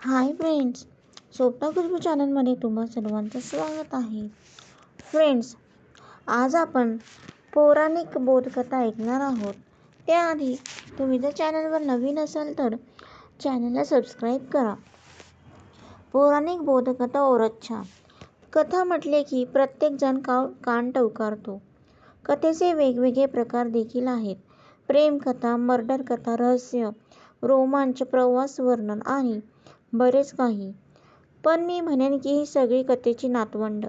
Hi friends, स्वप्न खुशबू चॅनलमध्ये तुम्हा सर्वांचं स्वागत आहे. फ्रेंड्स, आज आपण पौराणिक बोधकथा ऐकणार आहोत. त्याआधी तुम्ही जर चॅनलवर नवीन असाल तर चॅनलला सबस्क्राईब करा. पौराणिक बोधकथा ओरछा. कथा म्हटले की प्रत्येकजण कान टवकारतो. कथेचे वेगवेगळे प्रकार देखील आहेत. प्रेमकथा, मर्डर कथा, रहस्य, रोमांच, प्रवास वर्णन आणि बरेच काही. पण मी म्हणेन की ही सगळी कथेची नातवंड.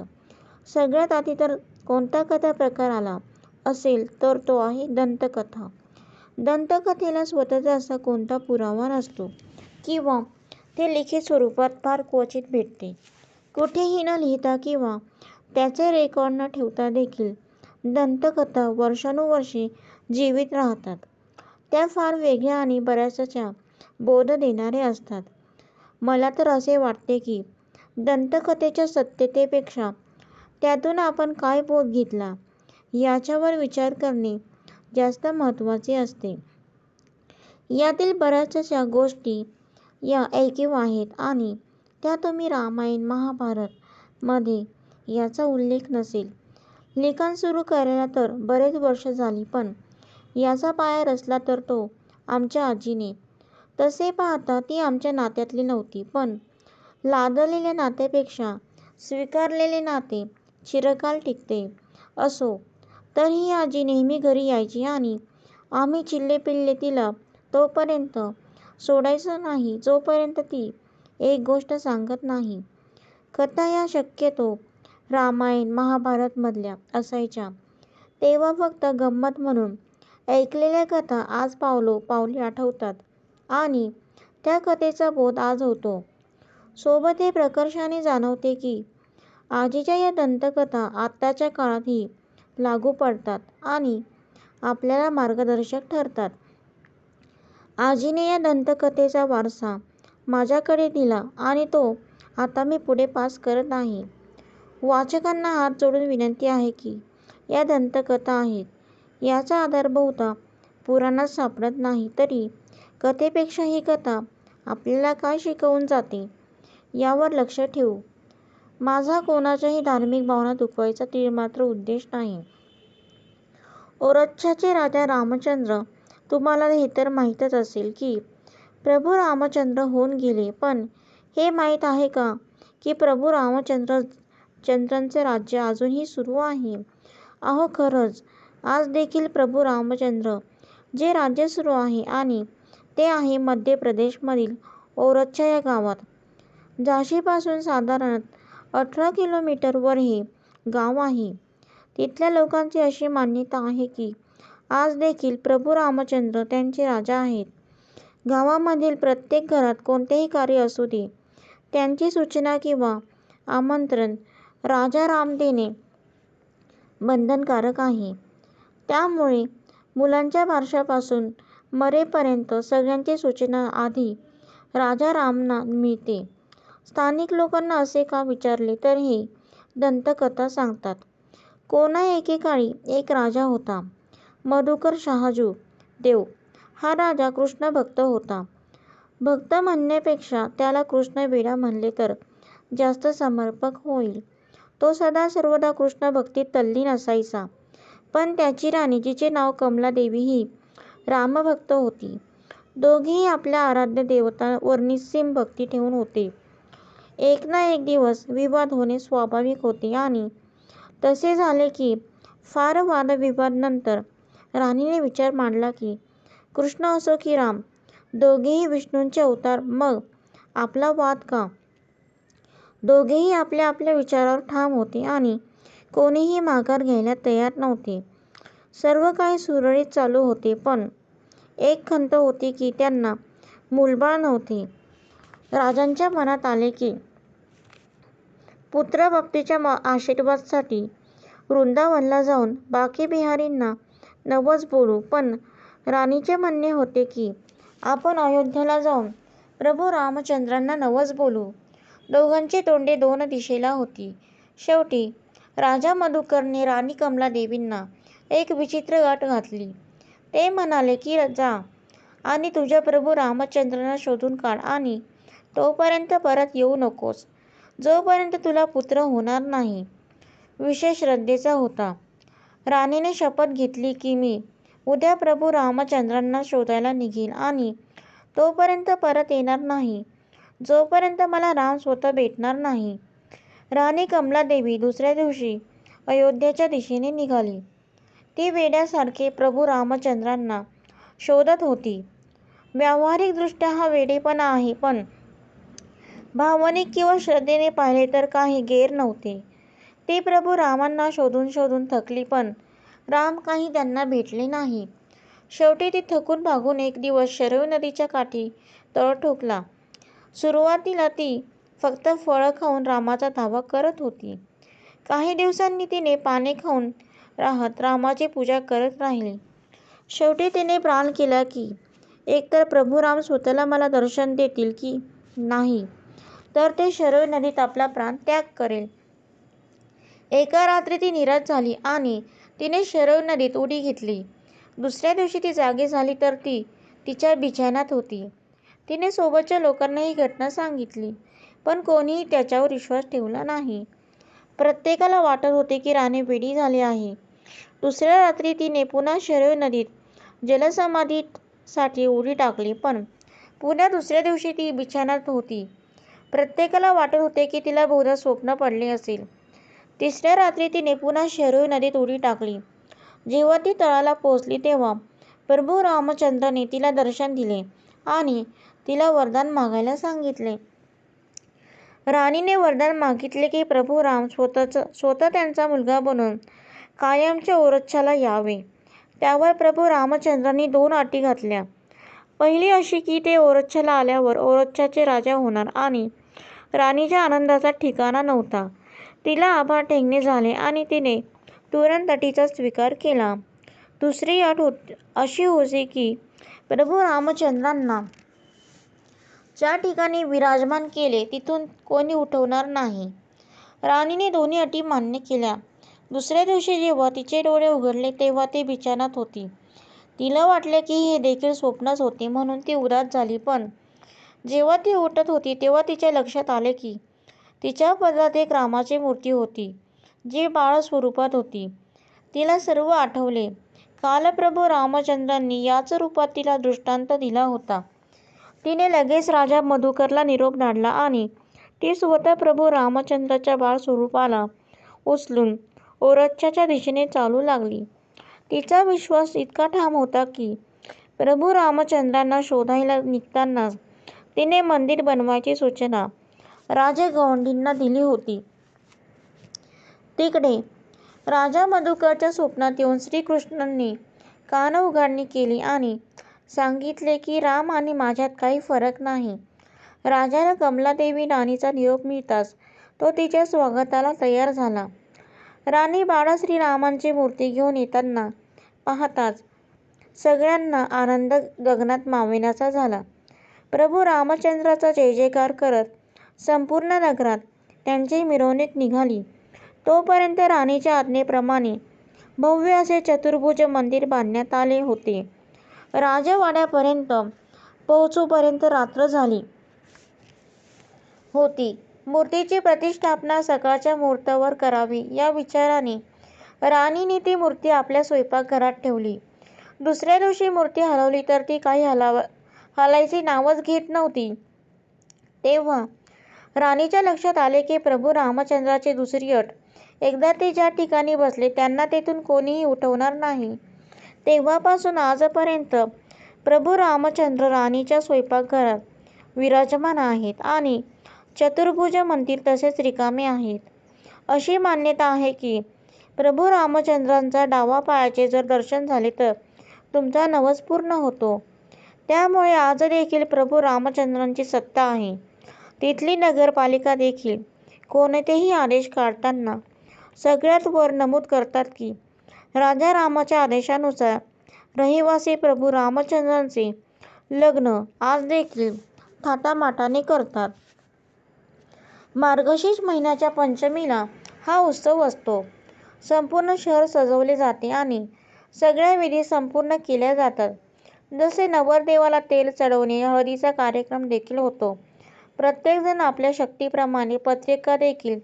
सगळ्यात आधी तर कोणता कथा प्रकार आला असेल तर तो आहे दंतकथा. दंतकथेला स्वतःचा असा कोणता पुरावा नसतो किंवा ते लिखित स्वरूपात फार क्वचित भेटते. कुठेही न लिहिता किंवा त्याचे रेकॉर्ड न ठेवता देखील दंतकथा वर्षानुवर्षे जीवित राहतात. त्या फार वेगळ्या आणि बऱ्याचशा बोध देणाऱ्या असतात. मला तर असे वाटते की दंतकथेच्या सत्यतेपेक्षा त्यातून आपण काय बोध घेतला याच्यावर विचार करणे जास्त महत्त्वाचे असते. यातील बऱ्याचशा गोष्टी या ऐकीव आहेत आणि त्या तुम्ही रामायण, महाभारत मध्ये याचा उल्लेख नसेल. लिखाण सुरू करायला तर बरेच वर्ष झाली, पण याचा पाया रचला तर तो आमच्या आजीने. तसे पाहता ती आमच्या नात्यातली नव्हती, पण लादलेल्या नात्यापेक्षा स्वीकारलेले नाते चिरकाल टिकते. असो, तरीही आजी नेहमी घरी यायची आणि आम्ही चिल्ले-पिल्ले तिला तोपर्यंत सोडायचं नाही जोपर्यंत ती एक गोष्ट सांगत नाही. कथा या शक्यतो रामायण, महाभारत मधल्या असायच्या. तेव्हा फक्त गंमत म्हणून ऐकलेल्या कथा आज पावली आठवतात आणि त्या कथेचा बोध आज होतो. सोबत हे प्रकर्षाने जाणवते की आजीच्या या दंतकथा आत्ताच्या काळातही लागू पडतात आणि आपल्याला मार्गदर्शक ठरतात. आजीने या दंतकथेचा वारसा माझ्याकडे दिला आणि तो आता मी पुढे पास करत आहे. वाचकांना हात जोडून विनंती आहे की या दंतकथा आहेत याचा आधार बहुधा पुराणात सापडत नाही, तरी कथेपेक्षा ही कथा आपल्याला काय शिकवून जाते यावर लक्ष ठेवू. माझा कोणाच्याही धार्मिक भावना दुखवायचा तीळमात्र उद्देश नाही. ओरछाचे राजा रामचंद्र, तुम्हाला हे तर माहीतच असेल की प्रभू रामचंद्र होऊन गेले, पण हे माहीत आहे का की प्रभू रामचंद्रांचे राज्य अजूनही सुरू आहे? अहो खरंच, आज देखील प्रभू रामचंद्र जे राज्य सुरू आहे आणि ते आहे मध्य प्रदेशमधील ओरछा या गावात. झाशीपासून साधारण 18 किलोमीटरवर हे गाव आहे. तिथल्या लोकांची अशी मान्यता आहे की आज देखील प्रभू रामचंद्र त्यांचे राजा आहेत. गावामधील प्रत्येक घरात कोणतेही कार्य असू दे, त्यांची सूचना किंवा आमंत्रण राजा राम देणे बंधनकारक आहे. त्यामुळे मुलांच्या बारशापासून मरेपर्यंत सगळ्यांची सूचना आधी राजा रामना मिळते. स्थानिक लोकांना असे का विचारले तर हे दंतकथा सांगतात. कोणा एकेकाळी एक राजा होता, मधुकर शहाजू देव. हा राजा कृष्ण भक्त होता. भक्त म्हणण्यापेक्षा त्याला कृष्ण वेडा म्हणले तर जास्त समर्पक होईल. तो सदा सर्वदा कृष्ण भक्तीत तल्लीन असायचा. पण त्याची राणी, जिचे नाव कमला देवी, ही रामभक्त होती. दोघेही आपल्या आराध्य देवतांवर निस्सीम भक्ती ठेवून होते. एक ना एक दिवस विवाद होणे स्वाभाविक होते आणि तसे झाले की फार वादविवाद नंतर राणीने विचार मांडला की कृष्ण असो की राम, दोघेही विष्णूंचे अवतार, मग आपला वाद का? दोघेही आपल्या आपल्या विचारावर ठाम होते आणि कोणीही माघार घ्यायला तयार नव्हते. सर्व काही सुरळीत चालू होते, पण एक खंत होती की त्यांना मूलबाळ नव्हते. राजांच्या मनात आले की पुत्रप्राप्तीच्या आशीर्वादासाठी वृंदावनला जाऊन बाकी बिहारींना नवस बोलू, पण राणीचे म्हणणे होते की आपण अयोध्येला जाऊन प्रभू रामचंद्रांना नवस बोलू. दोघांची तोंडे दोन दिशेला होती. शेवटी राजा मधुकरने राणी कमलादेवींना एक विचित्र अट घातली. ते म्हणाले की जा आणि तुझ्या प्रभू रामचंद्रांना शोधून काढ आणि तोपर्यंत परत येऊ नकोस, जोपर्यंत तुला पुत्र होणार नाही. विषय श्रद्धेचा होता. राणीने शपथ घेतली की मी उद्या प्रभू रामचंद्रांना शोधायला निघेल आणि तोपर्यंत परत येणार नाही, जोपर्यंत मला राम स्वतः भेटणार नाही. राणी कमलादेवी दुसऱ्या दिवशी अयोध्येच्या दिशेने निघाली. ती वेड्यासारखे प्रभू रामचंद्रांना शोधत होती. व्यावहारिकदृष्ट्या हा वेडेपणा आहे, पण भावनिक किंवा श्रद्धेने पाहिले तर काही गैर नव्हते. ती प्रभू रामांना शोधून शोधून थकली, पण राम काही त्यांना भेटले नाही. शेवटी ती थकून भागून एक दिवस शरयू नदीच्या काठी तळ ठोकला. सुरुवातीला ती फक्त फळं खाऊन रामाचा धावा करत होती. काही दिवसांनी तिने पाने खाऊन राहत रामाची पूजा करत राहिली. शेवटी तिने प्रण केला की एकतर प्रभू राम स्वतःला मला दर्शन देतील की नाही, तर ते शरयू नदीत आपला प्राण त्याग करेल. एका रात्री ती निराश झाली आणि तिने शरयू नदीत उडी घेतली. दुसऱ्या दिवशी ती जागी झाली तर ती तिच्या बिछाण्यात होती. तिने सोबतच्या लोकांना ही घटना सांगितली, पण कोणीही त्याच्यावर विश्वास ठेवला नाही. प्रत्येकाला वाटत होते की राणी वेडी झाली आहे. दुसऱ्या रात्री तिने पुन्हा शरयू नदीत जलसमाधीसाठी उडी टाकली, पण पुन्हा दुसऱ्या दिवशी ती बिछाण्यात होती. प्रत्येकाला वाटत होते की तिला बहुधा स्वप्न पडले असेल. तिसऱ्या रात्री तिने पुन्हा शरयू नदीत उडी टाकली. जेव्हा ती तळाला पोहोचली तेव्हा प्रभू रामचंद्राने तिला दर्शन दिले आणि तिला वरदान मागायला सांगितले. राणीने वरदान मागितले की प्रभू राम स्वतः त्यांचा मुलगा बनून कायमच्या ओरछाला यावे. त्यावर प्रभू रामचंद्रांनी 2 अटी घातल्या. पहिली अशी की ते ओरछाला आल्यावर ओरछाचे राजा होणार आणि राणीच्या आनंदाचा ठिकाणा नव्हता. तिला आभाळ ठेंगणे झाले आणि तिने तुरंत अटीचा स्वीकार केला. दुसरी अट अशी होती की प्रभू रामचंद्रांना ज्या ठिकाणी विराजमान केले तिथून कोणी उठवणार नाही. राणीने दोन्ही अटी मान्य केल्या. दुसऱ्या दिवशी जेव्हा तिचे डोळे उघडले तेव्हा ती बिछाण्यात होती. तिला वाटले की हे देखील स्वप्नच होते, म्हणून ती उदास झाली. पण जेव्हा ती उठत होती तेव्हा तिच्या लक्षात आले की तिच्या पदरात एक रामाची मूर्ती होती, जी बाळ स्वरूपात होती. तिला सर्व आठवले. काल प्रभू रामचंद्रांनी याच रूपात तिला दृष्टांत दिला होता. तिने लगेच राजा मधुकरला निरोप धाडला आणि ती स्वतः प्रभू रामचंद्राच्या बाळ स्वरूपाला उचलून ओरछाच्या दिशेने चालू लागली. तिचा विश्वास इतका ठाम होता की प्रभू रामचंद्रांना शोधायला निघतानाच तिने मंदिर बनवायची सूचना राजगवंडींना दिली होती. तिकडे राजा मधुकरच्या स्वप्नात येऊन श्रीकृष्णांनी कानउघाडणी केली आणि सांगितले की राम आणि माझ्यात काही फरक नाही. राजाला कमलादेवी राणीचा निरोप मिळताच तो तिच्या स्वागताला तयार झाला. राणी बाळा श्रीरामांची मूर्ती घेऊन येताना पाहताच सगळ्यांना आनंद गगनात मावेनासा झाला. प्रभू रामचंद्राचा जय जयकार करत संपूर्ण नगरात त्यांची मिरवणूक निघाली. तोपर्यंत राणीच्या आज्ञेप्रमाणे भव्य असे चतुर्भुज मंदिर बांधण्यात आले होते. राजवाड्यापर्यंत पोहोचूपर्यंत रात्र झाली होती. मूर्तीची प्रतिष्ठापना सकाळच्या मुहूर्तावर करावी या विचाराने राणीने ती मूर्ती आपल्या स्वयंपाकघरात ठेवली. दुसऱ्या दिवशी मूर्ती हलवली तर ती काही हलायची नावच घेत नव्हती. तेव्हा राणीच्या लक्षात आले की प्रभू रामचंद्राची दुसरी अट, एकदा ते ज्या ठिकाणी बसले त्यांना तेथून कोणीही उठवणार नाही. तेव्हापासून आजपर्यंत प्रभू रामचंद्र राणीच्या स्वयंपाकघरात विराजमान आहेत आणि चतुर्भुज मंदिर तसेच रिकामे आहेत. अशी मान्यता आहे की प्रभू रामचंद्रांचा डावा पायाचे जर दर्शन झाले तर तुमचा नवस पूर्ण होतो. त्यामुळे आज देखील प्रभू रामचंद्रांची सत्ता आहे. तिथली नगरपालिका देखील कोणतेही आदेश काढताना सगळ्यात वर नमूद करतात की राजा रामाच्या आदेशानुसार रहिवासी प्रभू रामचंद्रांचे लग्न आज देखील थाटामाटाने करतात. मार्गशीर्ष महिन्याच्या पंचमीला हा उत्सव असतो. संपूर्ण शहर सजवले जाते आणि सगळ्या विधी संपूर्ण केल्या जातात. जसे नवरदेवाला तेल चढवणे, हळदीचा कार्यक्रम देखील होतो. प्रत्येकजण आपल्या शक्तीप्रमाणे पत्रिका देखील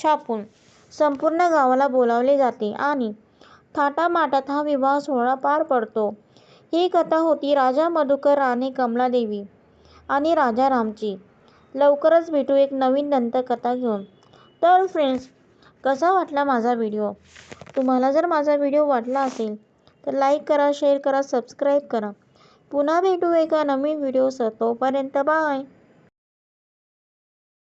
छापून संपूर्ण गावाला बोलावले जाते आणि थाटामाटात हा विवाह सोहळा पार पडतो. ही कथा होती राजा मधुकर, राणी कमलादेवी आणि राजा रामची. लवकरच भेटू एक नवीन दंतकथा घेऊन. तर फ्रेंड्स, कसा वाटला माझा व्हिडिओ? तुम्हाला जर माझा व्हिडिओ वाटला असेल तर लाईक करा, शेअर करा, सबस्क्राईब करा. पुन्हा भेटू एका नवीन व्हिडिओसह. तोपर्यंत बाय.